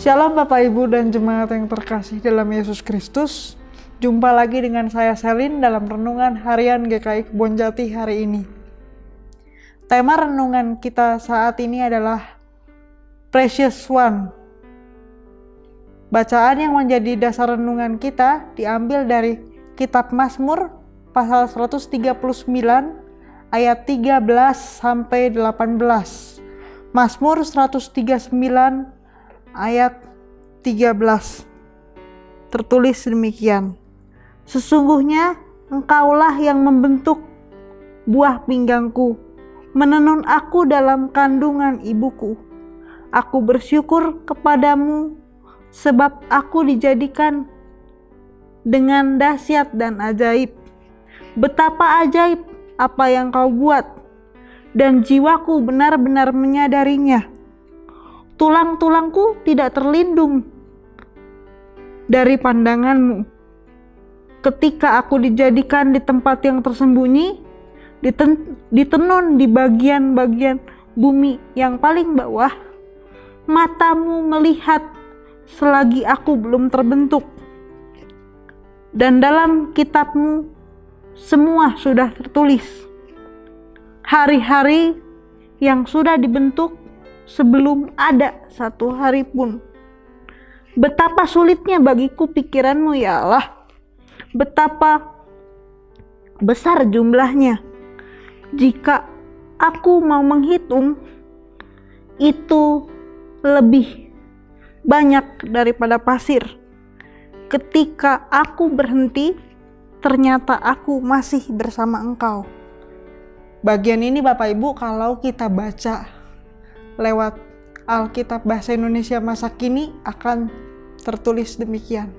Shalom Bapak Ibu dan jemaat yang terkasih dalam Yesus Kristus. Jumpa lagi dengan saya Selin dalam Renungan Harian GKI Kebonjati hari ini. Tema renungan kita saat ini adalah Precious One. Bacaan yang menjadi dasar renungan kita diambil dari Kitab Mazmur pasal 139 ayat 13 sampai 18. Mazmur 139 ayat 13 tertulis demikian. Sesungguhnya Engkaulah yang membentuk buah pinggangku, menenun aku dalam kandungan ibuku. Aku bersyukur kepadamu sebab aku dijadikan dengan dahsyat dan ajaib. Betapa ajaib apa yang kau buat, dan jiwaku benar-benar menyadarinya. Tulang-tulangku tidak terlindung dari pandanganmu. Ketika aku dijadikan di tempat yang tersembunyi, ditenun di bagian-bagian bumi yang paling bawah, matamu melihat selagi aku belum terbentuk. Dan dalam kitabmu semua sudah tertulis, hari-hari yang sudah dibentuk sebelum ada satu hari pun. Betapa sulitnya bagiku pikiranmu ya Allah, betapa besar jumlahnya. Jika aku mau menghitung, itu lebih banyak daripada pasir. Ketika aku berhenti, ternyata aku masih bersama Engkau. Bagian ini Bapak Ibu kalau kita baca lewat Alkitab Bahasa Indonesia masa kini akan tertulis demikian.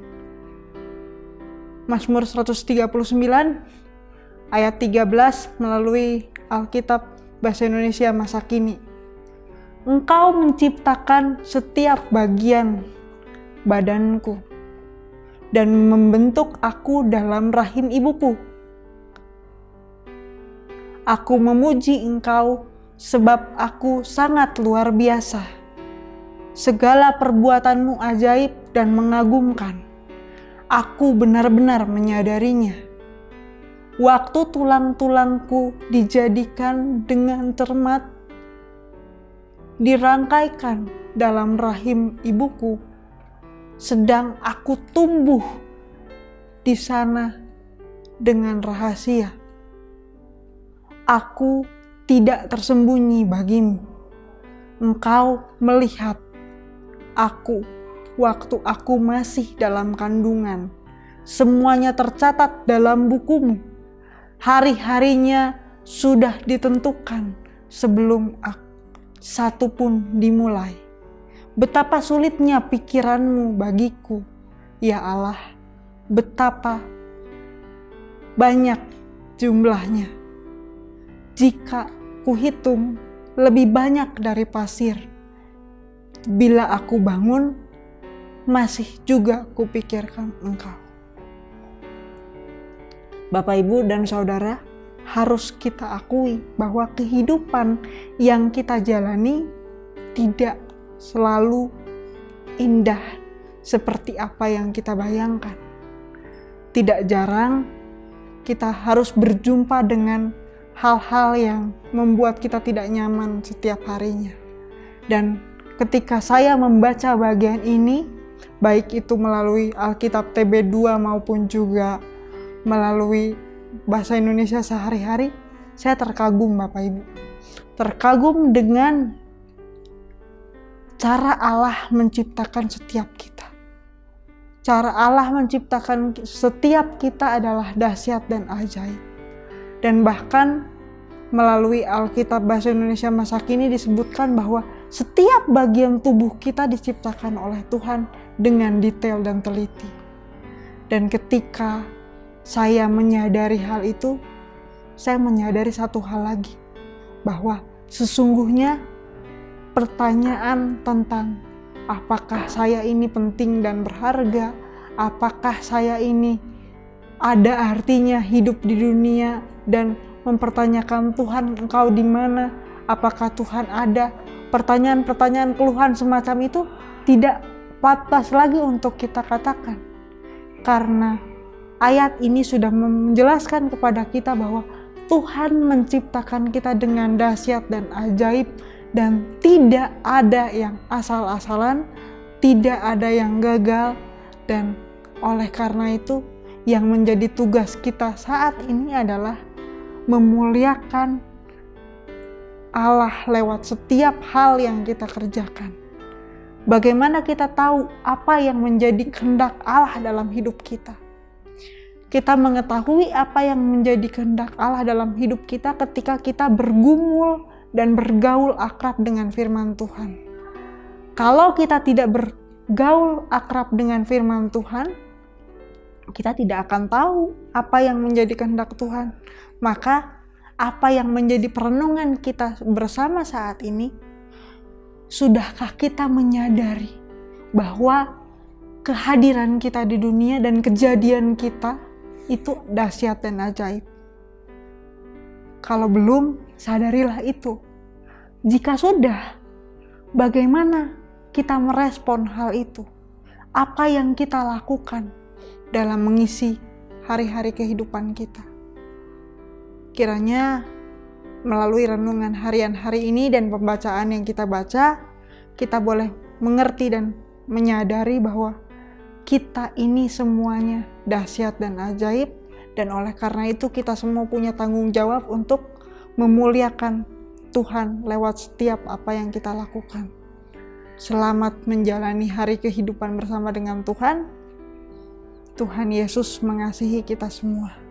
Mazmur 139 ayat 13 melalui Alkitab Bahasa Indonesia masa kini. Engkau menciptakan setiap bagian badanku dan membentuk aku dalam rahim ibuku. Aku memuji Engkau sebab aku sangat luar biasa. Segala perbuatanmu ajaib dan mengagumkan. Aku benar-benar menyadarinya. Waktu tulang-tulangku dijadikan dengan cermat, dirangkaikan dalam rahim ibuku, sedang aku tumbuh di sana dengan rahasia. Aku tidak tersembunyi bagimu. Engkau melihat aku waktu aku masih dalam kandungan. Semuanya tercatat dalam bukumu. Hari-harinya sudah ditentukan sebelum satu pun dimulai. Betapa sulitnya pikiranmu bagiku, ya Allah. Betapa banyak jumlahnya. Jika kuhitung lebih banyak dari pasir. Bila aku bangun, masih juga kupikirkan Engkau. Bapak, Ibu, dan Saudara, harus kita akui bahwa kehidupan yang kita jalani tidak selalu indah seperti apa yang kita bayangkan. Tidak jarang kita harus berjumpa dengan hal-hal yang membuat kita tidak nyaman setiap harinya. Dan ketika saya membaca bagian ini, baik itu melalui Alkitab TB2 maupun juga melalui Bahasa Indonesia sehari-hari, saya terkagum Bapak Ibu. Terkagum dengan cara Allah menciptakan setiap kita. Cara Allah menciptakan setiap kita adalah dahsyat dan ajaib. Dan bahkan melalui Alkitab Bahasa Indonesia masa kini disebutkan bahwa setiap bagian tubuh kita diciptakan oleh Tuhan dengan detail dan teliti. Dan ketika saya menyadari hal itu, saya menyadari satu hal lagi, bahwa sesungguhnya pertanyaan tentang apakah saya ini penting dan berharga, apakah saya ini ada artinya hidup di dunia, dan mempertanyakan Tuhan, Engkau di mana? Apakah Tuhan ada? Pertanyaan-pertanyaan keluhan semacam itu tidak pantas lagi untuk kita katakan. Karena ayat ini sudah menjelaskan kepada kita bahwa Tuhan menciptakan kita dengan dahsyat dan ajaib, dan tidak ada yang asal-asalan, tidak ada yang gagal. Dan oleh karena itu, yang menjadi tugas kita saat ini adalah memuliakan Allah lewat setiap hal yang kita kerjakan. Bagaimana kita tahu apa yang menjadi kehendak Allah dalam hidup kita? Kita mengetahui apa yang menjadi kehendak Allah dalam hidup kita ketika kita bergumul dan bergaul akrab dengan firman Tuhan. Kalau kita tidak bergaul akrab dengan firman Tuhan, kita tidak akan tahu apa yang menjadi kehendak Tuhan. Maka apa yang menjadi perenungan kita bersama saat ini, sudahkah kita menyadari bahwa kehadiran kita di dunia dan kejadian kita itu dahsyat dan ajaib? Kalau belum, sadarilah itu. Jika sudah, bagaimana kita merespon hal itu? Apa yang kita lakukan dalam mengisi hari-hari kehidupan kita? Kiranya melalui renungan harian hari ini dan pembacaan yang kita baca, kita boleh mengerti dan menyadari bahwa kita ini semuanya dahsyat dan ajaib, dan oleh karena itu kita semua punya tanggung jawab untuk memuliakan Tuhan lewat setiap apa yang kita lakukan. Selamat menjalani hari kehidupan bersama dengan Tuhan. Tuhan Yesus mengasihi kita semua.